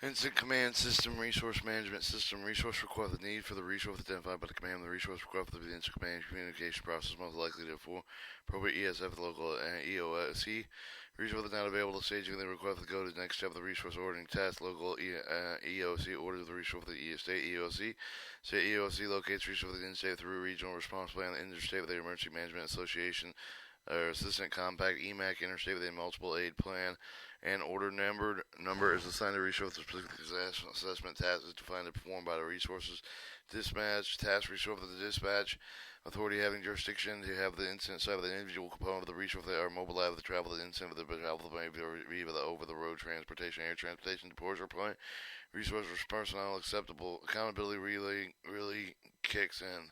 Instant command system, resource management system. Resource request. The need for the resource identified by the command. The resource request for the instant command communication process most likely to for appropriate ESF, local EOC. Resource not available to staging. The request to go to the next step of the resource ordering task. Local EOC orders the resource for the state EOC. State EOC locates resource within state through regional response plan. Interstate with the Emergency Management Association or Assistant Compact EMAC. Interstate with a multiple aid plan. And order number is assigned to resource specific assessment task is defined and performed by the resources dispatch task resource of the dispatch authority having jurisdiction to have the incident side of the individual component of the resource that are mobilized to travel the incident of the travel via the over the road transportation, air transportation to ports or point. Resource personnel acceptable accountability really kicks in.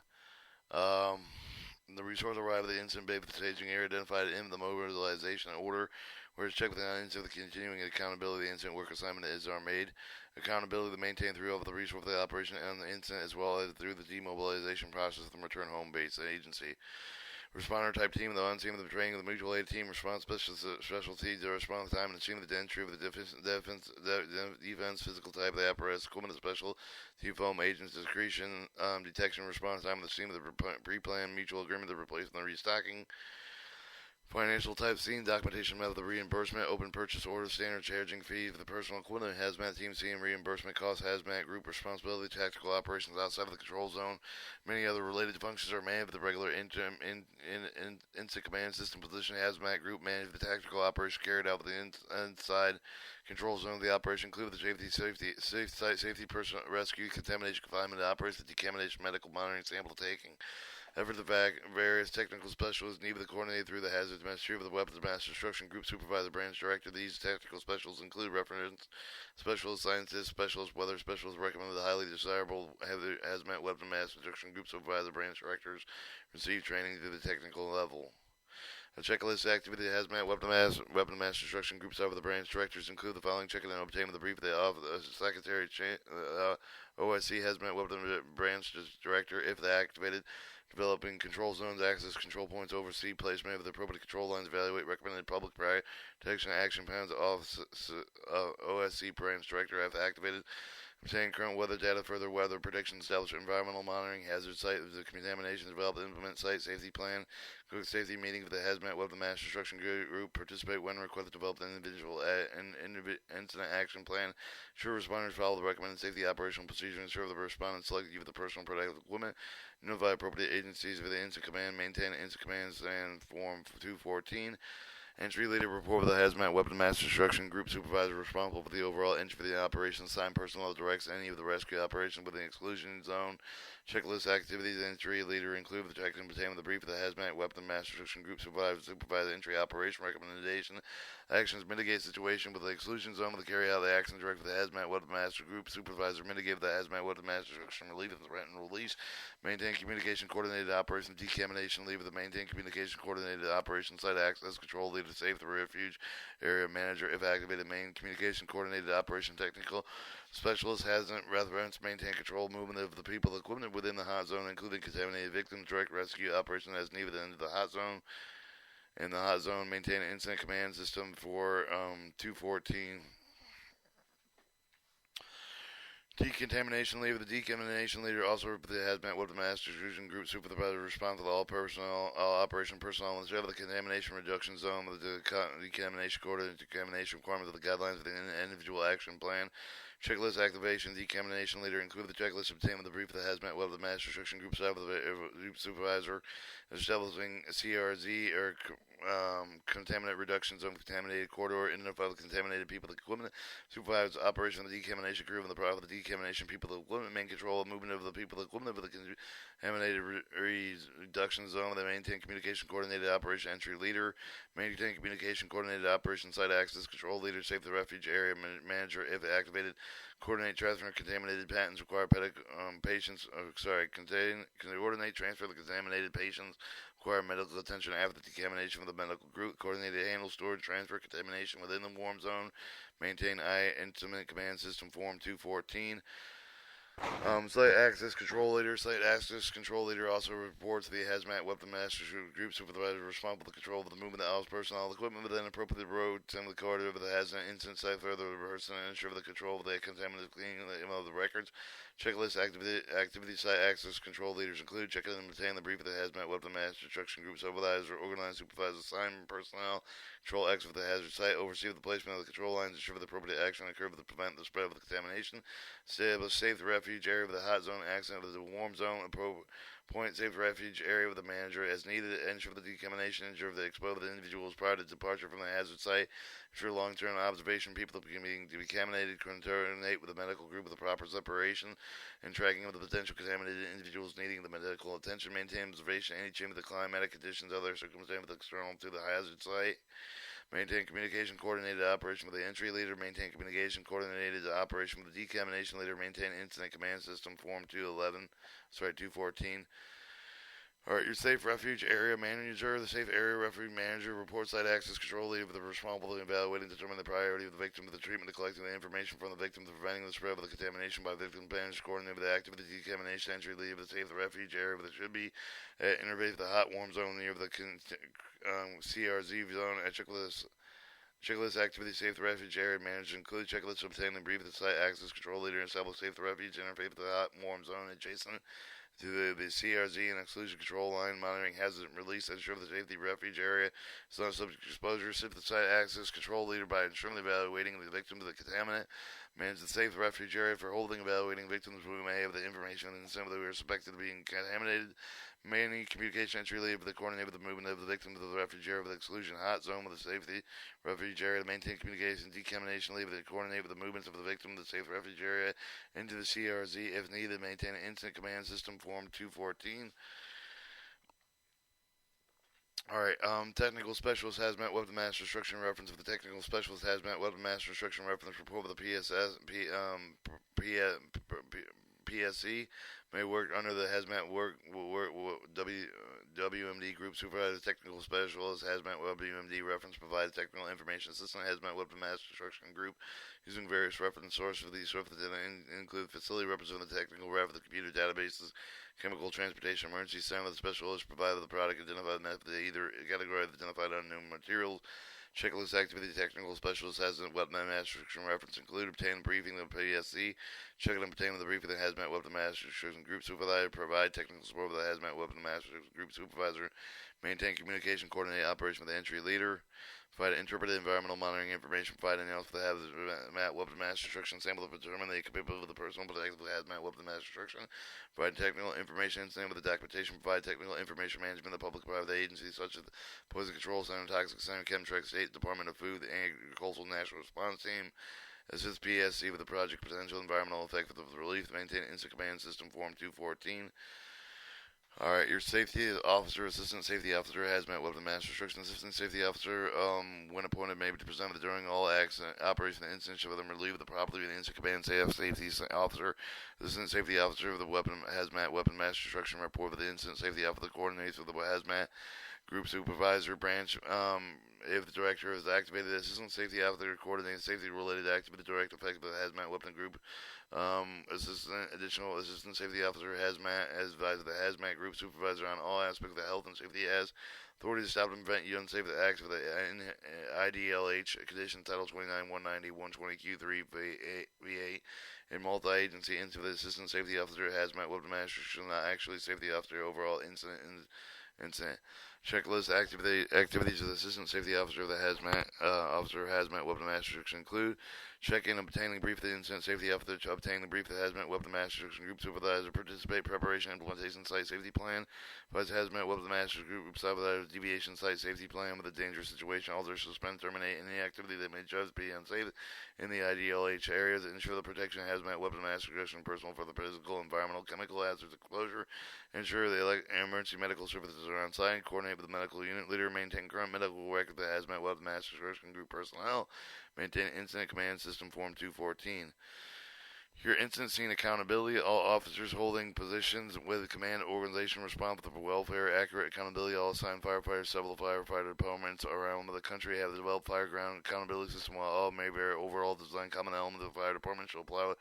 The resource arrived at the incident bay for the staging area identified in the mobilization order, where it's checked with the incident the continuing accountability of the incident work assignment is are made. Accountability to maintain through over the resource of the operation and the incident as well as through the demobilization process of the return home base agency. Responder type team, the on scene of the training of the mutual aid team, response specialties, the response time, and the scene of the entry of the defense physical type of the apparatus, equipment of special foam agents, discretion, detection, response time, the scene of the pre-planned mutual agreement, the replacement, the restocking, financial type scene, documentation method of reimbursement, open purchase order, standard charging fee for the personal equipment, hazmat team scene, reimbursement costs, hazmat group responsibility, tactical operations outside of the control zone. Many other related functions are managed with the regular instant command system position. Hazmat group managed the tactical operation carried out with the inside control zone of the operation, include the safety, person rescue, contamination, confinement, operation, decontamination, medical monitoring, sample taking. Efforts of various technical specialists needed to coordinate through the Hazardous Mastery of the Weapons Mass Instruction Group Supervisor Branch Director. These technical specialists include reference specialists, scientists, specialists, weather specialists, recommended the highly desirable Hazmat Weapons Mass Instruction Group Supervisor Branch Directors receive training to the technical level. A checklist activity that Hazmat Weapon Mass Instruction Groups over the branch directors include the following: checking and obtaining the brief of the Secretary OSC Hazmat Weapon Branch Director if they activated, developing control zones, access control points, oversee placement of the appropriate control lines, evaluate recommended public protection action plans. OSC Branch Director have activated, obtain current weather data, further weather prediction, establish environmental monitoring, hazard site of the contamination, develop and implement site safety plan, quick safety meeting with the Hazmat Weapon Mass Instruction Group, participate when requested, develop an individual incident action plan, ensure responders follow the recommended safety operational procedure, ensure the respondents select you the personal protective equipment, notify appropriate agencies of the instant command, maintain instant command stand form 214, entry leader report with the Hazmat Weapon Master Instruction Group Supervisor responsible for the overall entry for the operation. Assigned personnel directs any of the rescue operations within the exclusion zone. Checklist activities. Entry leader include the check and pertaining the brief of the Hazmat Weapon Master Instruction Group Supervisor entry operation recommendation. Actions mitigate situation with the exclusion zone with the carry out of the action direct with the Hazmat Weapon Master Group Supervisor mitigate the Hazmat Weapon Master Instruction relief and threat and release. Maintain communication coordinated operation decontamination leave with the maintain communication coordinated operation site access control lead to safe the refuge area manager if activated. Main communication coordinated operation technical specialist hazmat reference maintain control movement of the people equipment within the hot zone including contaminated victims direct rescue operation as needed into the hot zone. In the hot zone maintain an incident command system for 214. Decontamination leader. The decontamination leader also the hazmat weapon master fusion group supervisor responsible for all personnel, all operation personnel instead of the contamination reduction zone with the decontamination coordinated decontamination requirements of the guidelines of the individual action plan. Checklist activation. Decontamination leader include the checklist obtained with the brief of the hazmat weapon master instruction group group supervisor establishing CRZ or contaminant reduction zone contaminated corridor, identify the contaminated people, the equipment, supervise operation of the decontamination crew and the product of the decontamination people, the equipment, main control of movement of the people, the equipment of the contaminated reduction zone, they maintain communication coordinated operation entry leader, maintain communication coordinated operation site access control leader, safe the refuge area manager if activated, coordinate transfer of contaminated patents, require patients, coordinate transfer of the contaminated patients, require medical attention after the decontamination of the medical group, coordinated handle, storage, transfer, contamination within the warm zone, maintain intimate command system form 214, Site Access Control Leader. Site Access Control Leader also reports to the Hazmat Weapon Master Group Supervisor responsible for the control of the movement of the office personnel, equipment within appropriate road, and the corridor of the hazmat incident site, further person and ensure the control of the contaminated cleaning of the records. Checklist activity site access control leaders include checking and obtain the brief of the Hazmat Weapon Master Instruction Group Supervisor, organize, supervise, assignment personnel, control X for the hazard site, oversee the placement of the control lines, ensure the appropriate action occur to prevent the spread of the contamination, establish safe refuge area of the hot zone, accident of the warm zone, point safe refuge area with the manager as needed, ensure the decontamination, ensure the exposed individuals prior to departure from the hazard site, ensure long-term observation, people being decontaminated, coordinate with the medical group with the proper separation and tracking of the potential contaminated individuals needing the medical attention, maintain observation, any change of the climatic conditions, other circumstances external to the hazard site. Maintain communication coordinated operation with the entry leader. Maintain communication coordinated operation with the decontamination leader. Maintain incident command system form 214. Alright, your safe refuge area manager. The safe area refuge manager reports site access control leader with the responsible for evaluating and determining the priority of the victim to the treatment, of collecting the information from the victim to preventing the spread of the contamination by victim manager, coordinated with the activity decontamination entry leader of the safe refuge area that should be innervate the hot warm zone near the CRZ zone at Checklist activity safe the refuge area manager include checklists obtaining and brief the site access control leader and establish safe the refuge interface with the hot warm zone adjacent to the CRZ and exclusion control line, monitoring hazard release, ensure the safety refuge area is not subject to exposure, shift the site access control leader by ensuring evaluating the victim to the contaminant, manage the safe refuge area for holding evaluating victims who may have the information and some of them are suspected of being contaminated, mainly communication entry leader with the coordinate with the movement of the victim to the refuge area with the exclusion hot zone with the safety refuge area to maintain communication decontamination leader with the coordinate with the movements of the victim to the safe refuge area into the CRZ if needed, maintain an incident command system form 214. Alright, technical specialist hazmat weapon master instruction reference of the technical specialist hazmat weapon master instruction reference report of the PSC may work under the hazmat WMD group supervisor technical specialist hazmat WMD reference provides technical information assistant hazmat weapon master instruction group using various reference sources for these references include facility representing the technical ref of the computer databases, chemical transportation emergency center with the specialist provided the product identified method either category of identified unknown materials. Checklist activity technical specialist has a weapon master reference include obtain briefing of the PSC, check and obtain the briefing of the hazmat weapon master group supervisor, provide technical support with the hazmat weapon master group supervisor, maintain communication, coordinate operation with the entry leader, provide interpreted environmental monitoring information, provide analysis for the hazmat weapon master instruction sample to determine the capability of the personal protective hazmat weapon master instruction, provide technical information incident with the documentation, provide technical information management of public private agencies such as the Poison Control Center, Toxic Center, Chemtrack, State Department of Food, the Agricultural National Response Team, assist PSC with the project potential environmental effect of the relief, maintain incident command system form 214. Alright, your safety officer, assistant safety officer, hazmat weapon master instruction assistant safety officer, when appointed, may be presented during all accident, operation and incidents of them relieve the property of the incident command safety officer, assistant safety officer of the weapon hazmat weapon master instruction report with the incident safety officer coordinates with the hazmat group supervisor branch. If the director is activated, the assistant safety officer coordinates safety related activity direct effect of the hazmat weapon group. Additional assistant safety officer hazmat as advised the hazmat group supervisor on all aspects of the health and safety has authority to stop and prevent unsafe acts with the IDLH condition title 29 190 120 Q3 V8 a multi-agency incident. The assistant safety officer hazmat weapon master shall not actually safety officer overall incident. Checklist activities of the assistant safety officer of the hazmat weapon master include check-in and obtaining brief of the incident safety officer to obtain the brief of the hazmat weapon master group supervisor, participate preparation implementation site safety plan, provides hazmat weapon master group supervisor deviation site safety plan with a dangerous situation, alter, suspend, terminate any activity that may judge be unsafe in the IDLH areas, ensure the protection of hazmat weapon master personal for the physical, environmental, chemical hazards, exposure, ensure the emergency medical services are on site, coordinate with the medical unit leader, maintain current medical record of the hazmat weapon master group personnel, maintain incident command system form 214. Your incident scene accountability. All officers holding positions with command organization responsible for welfare, accurate accountability. All assigned firefighters, several firefighter departments around the country have developed fireground accountability system. While all may vary, overall design common elements of the fire department shall apply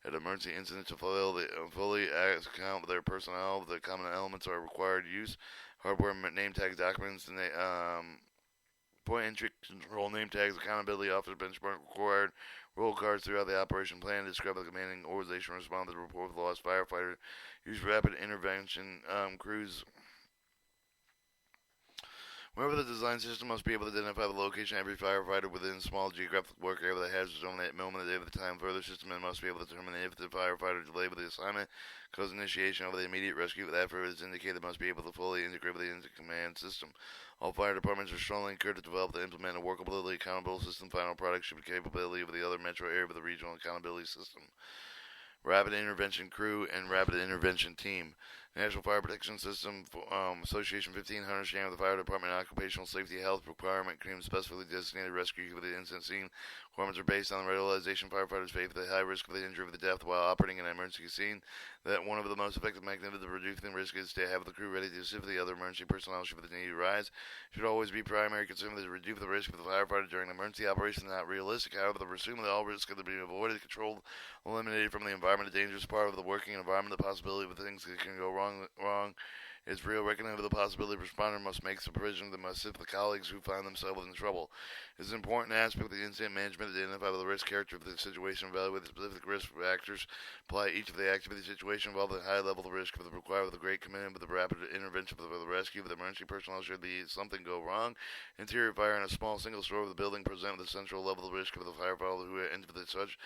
at emergency incidents to fully account for their personnel. The common elements are required use. Hardware name tag documents and point entry control name tags, accountability officer benchmark required, roll cards throughout the operation plan, describe the commanding organization respond to the report of the lost firefighter, use rapid intervention crews. Wherever the design system must be able to identify the location of every firefighter within a small geographic work area with a hazard zone at the moment of the time. Further system must be able to determine if the firefighter delayed with the assignment cause initiation of the immediate rescue with effort is indicated must be able to fully integrate with the command system. All fire departments are strongly encouraged to develop and implement a workability accountable system. Final product should be capability of the other metro area with the regional accountability system. Rapid Intervention Crew and Rapid Intervention Team. National Fire Protection System Association 1500 standard of the Fire Department Occupational Safety Health Requirement cream specifically designated rescue for the incident scene. Requirements are based on the realization firefighters face the high risk of the injury or the death while operating in an emergency scene. That one of the most effective mechanisms of reducing risk is to have the crew ready to assist the other emergency personnel should the need arise. Should always be primary concern to reduce the risk of the firefighter during an emergency operation is not realistic. However, the assume that all risk can be avoided, controlled, eliminated from the environment. A dangerous part of the working environment, the possibility of things that can go wrong is real. Recognizing the possibility the responder must make some provision that must assist the colleagues who find themselves in trouble. It is an important aspect of the incident management to identify the risk character of the situation, evaluate the specific risk factors, apply each of the activity situation, involve the high level of risk of the required with a great commitment with the rapid intervention for the rescue of the emergency personnel should be something go wrong. Interior fire in a small single story of the building present with a central level of risk of the firefighter who enter the such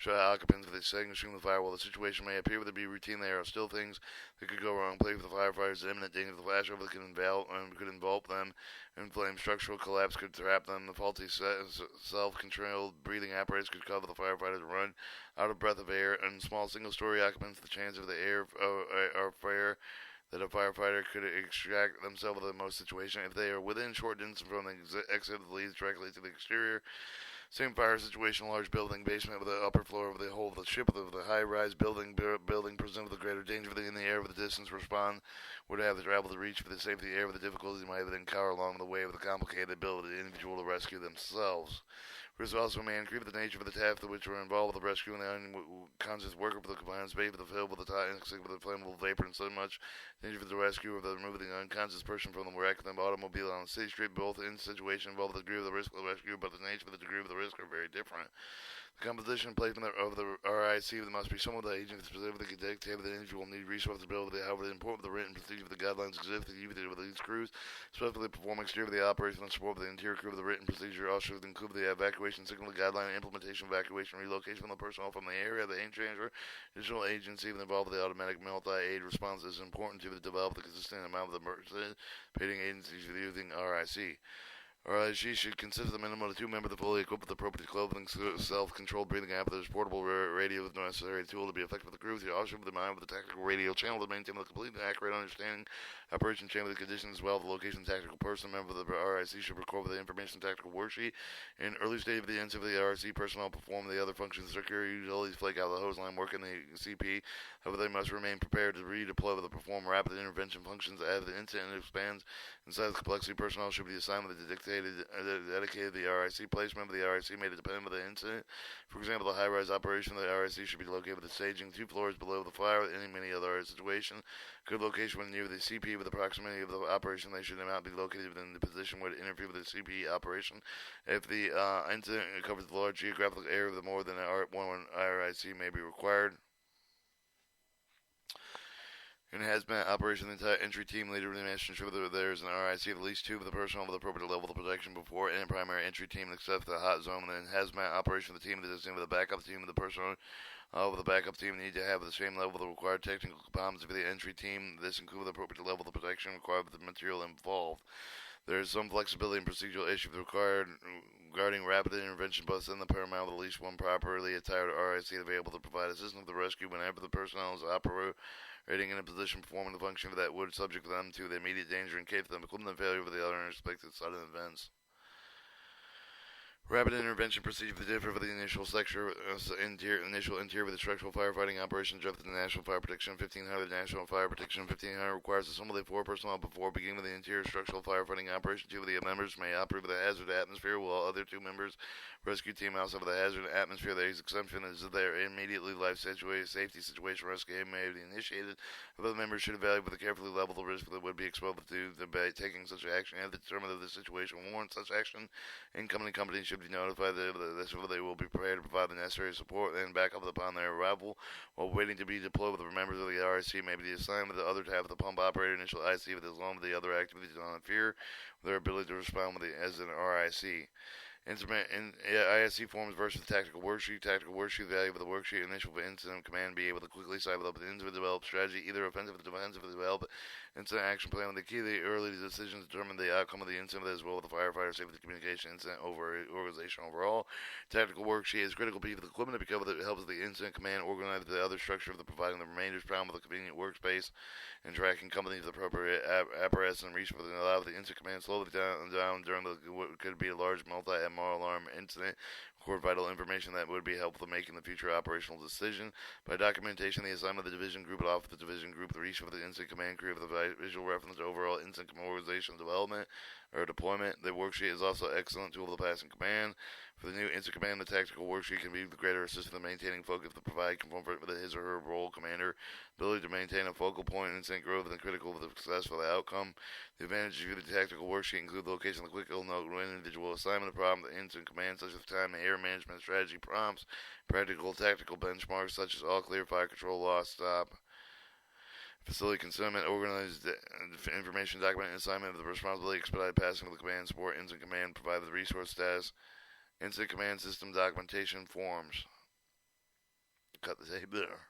occupants with a second extreme of the fire. While the situation may appear to be routine, there are still things that could go wrong. Play for the firefighters, the imminent danger of the flashover could involve them. Inflamed structural collapse could trap them. The faulty self-controlled breathing apparatus could cause the firefighters to run out of breath of air. And small single-story occupants, the chance of the air or fire that a firefighter could extract themselves in the most situation if they are within short distance from the exit that leads directly to the exterior. Same fire situation, large building, basement with the upper floor of the whole of the ship, of the high-rise building present with a greater danger in the air with the distance respond would have to travel to reach for the safety of the air with the difficulties might have encounter along the way with the complicated ability of the individual to rescue themselves. Risk also may increase the nature of the task which were involved with the rescue and the unconscious worker with the confined space with the filled with the toxic with the flammable vapor and so much danger for the rescue of the removing the unconscious person from the wreck of the automobile on the city street. Both in situation involve the degree of the risk of the rescue, but the nature of the degree of the risk are very different. The composition and placement of the RIC must be somewhat the agent specifically dictated the individual need resources ability. However, the importance of the written procedure of the guidelines exist that used with these crews, specifically perform exterior of the operation and support of the interior crew of the written procedure also include the evacuation signal guideline, implementation, evacuation, relocation of the personnel from the area, the aid transfer, additional agency involved with the automatic multi-aid response is important to develop the consistent amount of the participating agencies using RIC. RIC should consist of the minimum of 2 members fully equipped with appropriate clothing, self-controlled breathing apparatus, portable radio with necessary tool to be effective with the crew. The officer with the mind with the tactical radio channel to maintain a complete and accurate understanding operation channel the conditions as well as the location tactical person. Member of the RIC should record the information tactical worksheet. In early stage of the incident, the RIC personnel perform the other functions of security utilities, flake out the hose line, work in the CP. However, they must remain prepared to redeploy with the perform rapid intervention functions as the incident expands in size. Complexity personnel should be assigned with the dedicated the RIC placement of the RIC made it dependent on the incident. For example, the high-rise operation of the RIC should be located with the staging 2 floors below the fire. With many other situation, good location when near the CP with the proximity of the operation. They should not be located within the position where to interfere with the CP operation. If the incident covers the large geographical area of the more than one RIC may be required. In hazmat operation, the entire entry team leader must ensure that there is an RIC of at least 2 of the personnel with appropriate level of protection before any primary entry team except the hot zone. And in hazmat operation, the team that is in with the backup team of the personnel with the backup team need to have the same level of the required technical components for the entry team. This includes the appropriate level of protection required with the material involved. There is some flexibility in procedural issues required regarding rapid intervention, but in the paramount with at least one properly attired RIC available to provide assistance with the rescue whenever the personnel is operating in a position performing the function that would subject them to the immediate danger in case of the equipment failure with the other unexpected sudden events. Rapid intervention procedure for the differ for the initial sector, initial interior with the structural firefighting operations of the National Fire Protection 1500. National Fire Protection 1500 requires assembly of 4 personnel before beginning with the interior structural firefighting operation. 2 of the members may operate with a hazard atmosphere, while other 2 members rescue team outside of the hazard atmosphere. There is exemption is their immediately life situation, safety situation rescue may be initiated. Although the members should evaluate with a carefully level the risk that would be exposed to by taking such action and determine that the situation warrants such action. Incoming companies should be notified that they will be prepared to provide the necessary support and backup upon their arrival. While waiting to be deployed with the members of the RIC may be assigned with the other half of the pump operator initial IC with as long as the other activities do not interfere with their ability to respond with as an RIC. Instrument in ISC forms versus tactical worksheet. Tactical worksheet value of the worksheet initial incident command be able to quickly cycle up an developed strategy, either offensive or defensive, develop incident action plan with the key to the early decisions determine the outcome of the incident as well as the firefighter safety communication incident over organization overall. Tactical worksheet is critical piece of equipment because it helps the incident command organize the other structure of the providing the remainders problem with a convenient workspace and tracking companies appropriate apparatus and reach for the allow the incident command slowly down during what could be a large multi-MR alarm incident. Record vital information that would be helpful in making the future operational decision. By documentation, the assignment of the division group off the division group, the reach for the incident command crew of the visual reference to overall incident organization development or deployment. The worksheet is also an excellent tool for the passing command. For the new incident command, the tactical worksheet can be the greater assistance in maintaining focus to provide comfort with his or her role commander. Ability to maintain a focal point and incident growth and critical for the success for the outcome. The advantages of the tactical worksheet include the location of the quick note, individual assignment of problem, the incident command, such as time and air management strategy prompts, practical tactical benchmarks such as all clear, fire control, loss, stop, facility concealment, organized information document, assignment of the responsibility, expedite passing of the command, support, incident command, provide the resource status, incident command system documentation forms. Cut the tape there.